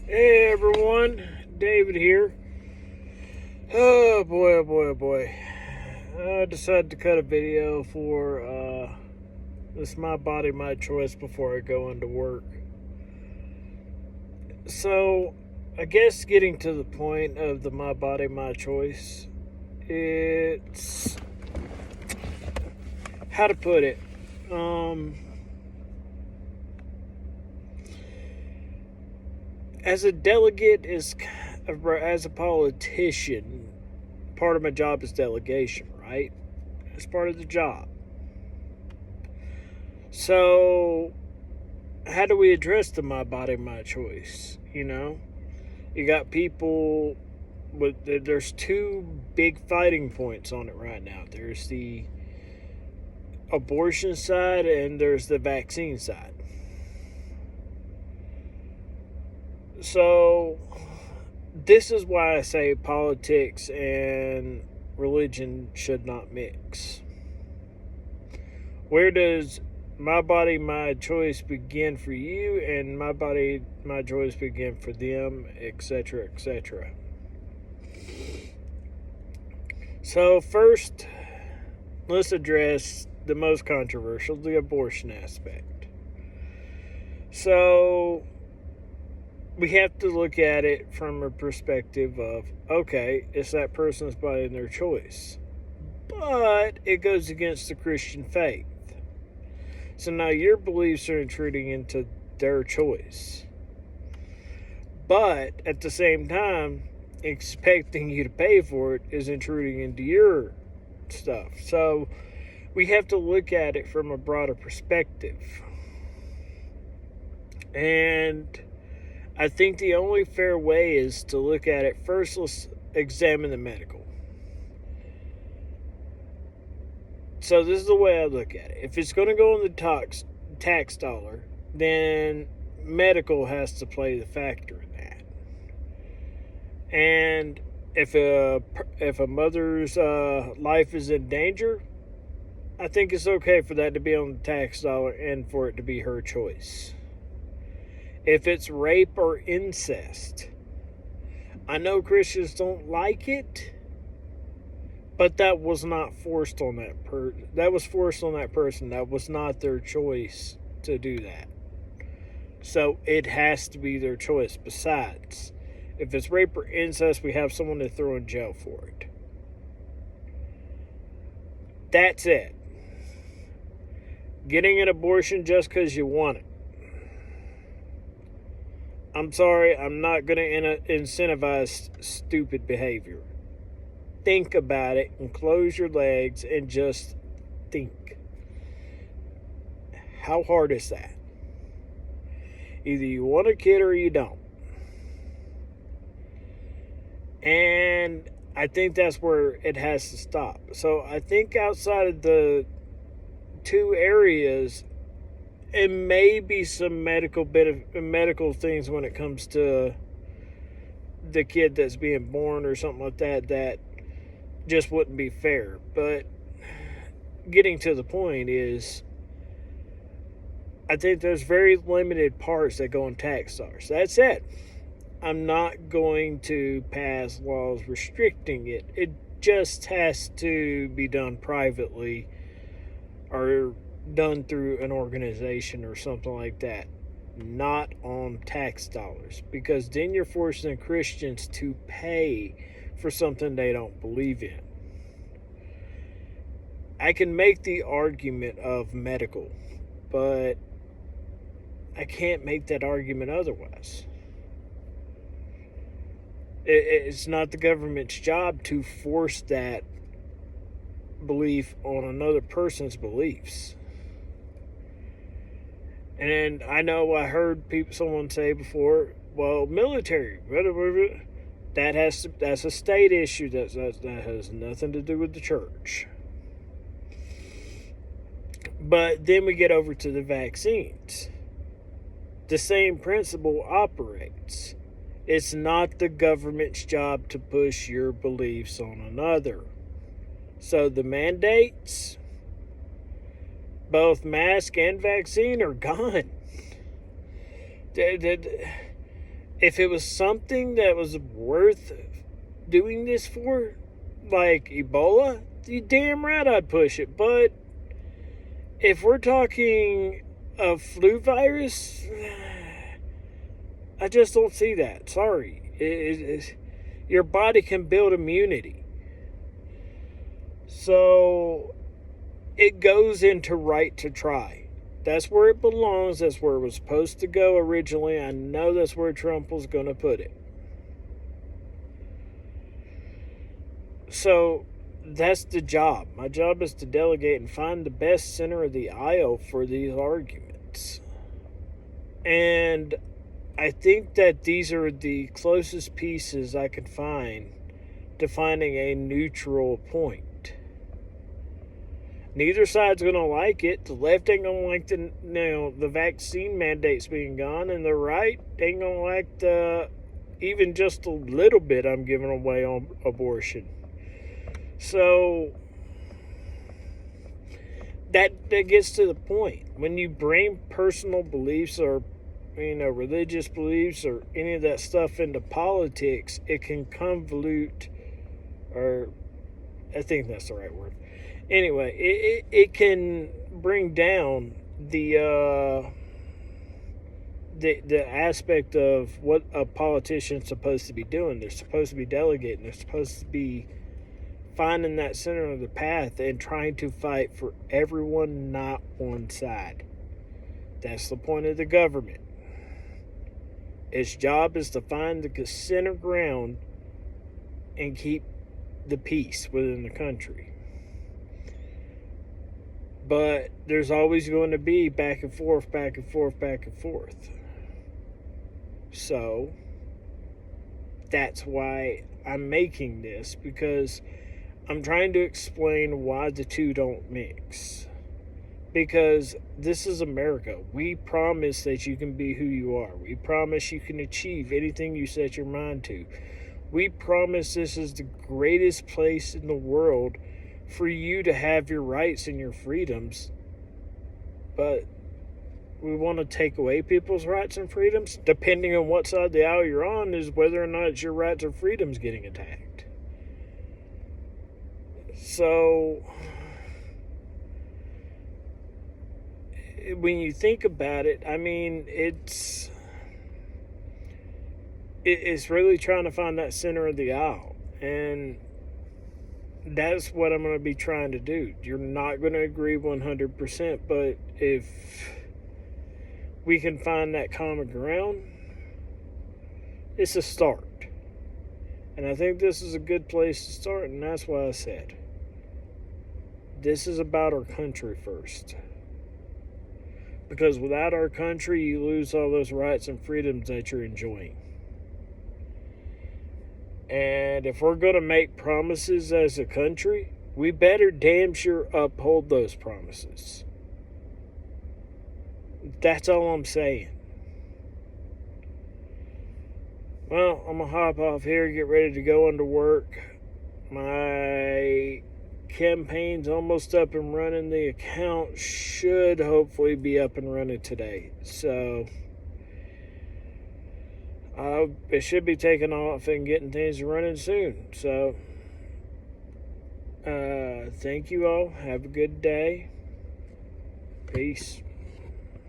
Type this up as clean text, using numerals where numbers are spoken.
Hey everyone, David here. Oh boy, oh boy, oh boy. I decided to cut a video for this My Body, My Choice before I go into work. So, I guess getting to the point of the My Body, My Choice, it's how to put it. As a delegate, as a politician, part of my job is delegation, right? It's part of the job. So, how do we address the My Body, My Choice? You got people there's two big fighting points on it right now. There's the abortion side and there's the vaccine side. So, this is why I say politics and religion should not mix. Where does My Body, My Choice begin for you, and My Body, My Choice begin for them, etc., etc.? So, first, let's address the most controversial, the abortion aspect. So, we have to look at it from a perspective of, okay, it's that person's body and their choice. But it goes against the Christian faith. So now your beliefs are intruding into their choice. But at the same time, expecting you to pay for it is intruding into your stuff. So we have to look at it from a broader perspective. And I think the only fair way is to look at it first. Let's examine the medical. So this is the way I look at it. If it's going to go on the tax dollar, then medical has to play the factor in that. And if a mother's life is in danger, I think it's okay for that to be on the tax dollar and for it to be her choice. If it's rape or incest, I know Christians don't like it, but that was not forced on that person. That was forced on that person. That was not their choice to do that. So it has to be their choice. Besides, if it's rape or incest, we have someone to throw in jail for it. That's it. Getting an abortion just because you want it. I'm sorry, I'm not going to incentivize stupid behavior. Think about it and close your legs and just think. How hard is that? Either you want a kid or you don't. And I think that's where it has to stop. So I think outside of the two areas, it may be some medical things when it comes to the kid that's being born or something like that just wouldn't be fair. But getting to the point is, I think there's very limited parts that go in tax dollars. That's it. I'm not going to pass laws restricting it. It just has to be done privately or done through an organization or something like that, not on tax dollars, because then you're forcing Christians to pay for something they don't believe in. I can make the argument of medical, but I can't make that argument otherwise. It's not the government's job to force that belief on another person's beliefs. And I know I heard someone say before, well, military, that's a state issue. That has nothing to do with the church. But then we get over to the vaccines. The same principle operates. It's not the government's job to push your beliefs on another. So the mandates, both mask and vaccine, are gone. If it was something that was worth doing this for, like Ebola, you damn right I'd push it. But if we're talking a flu virus, I just don't see that. Sorry. Your body can build immunity. So it goes into right to try. That's where it belongs. That's where it was supposed to go originally. I know that's where Trump was going to put it. So that's the job. My job is to delegate and find the best center of the aisle for these arguments. And I think that these are the closest pieces I can find to finding a neutral point. Neither side's going to like it. The left ain't going to like the vaccine mandates being gone, and the right ain't going to like the even just a little bit I'm giving away on abortion. So that gets to the point. When you bring personal beliefs or religious beliefs or any of that stuff into politics, it can convolute, or I think that's the right word. Anyway, it can bring down the aspect of what a politician's supposed to be doing. They're supposed to be delegating. They're supposed to be finding that center of the path and trying to fight for everyone, not one side. That's the point of the government. Its job is to find the center ground and keep the peace within the country. But there's always going to be back and forth, back and forth, back and forth. So that's why I'm making this, because I'm trying to explain why the two don't mix. Because this is America. We promise that you can be who you are. We promise you can achieve anything you set your mind to. We promise this is the greatest place in the world for you to have your rights and your freedoms. But we want to take away people's rights and freedoms. Depending on what side of the aisle you're on is whether or not it's your rights or freedoms getting attacked. So when you think about it, I mean, it's really trying to find that center of the aisle. And that's what I'm going to be trying to do. You're not going to agree 100%, but if we can find that common ground, it's a start. And I think this is a good place to start, and that's why I said this is about our country first. Because without our country, you lose all those rights and freedoms that you're enjoying. And if we're going to make promises as a country, we better damn sure uphold those promises. That's all I'm saying. Well, I'm going to hop off here, get ready to go into work. My campaign's almost up and running. The account should hopefully be up and running today. So it should be taking off and getting things running soon. So thank you all. Have a good day. Peace.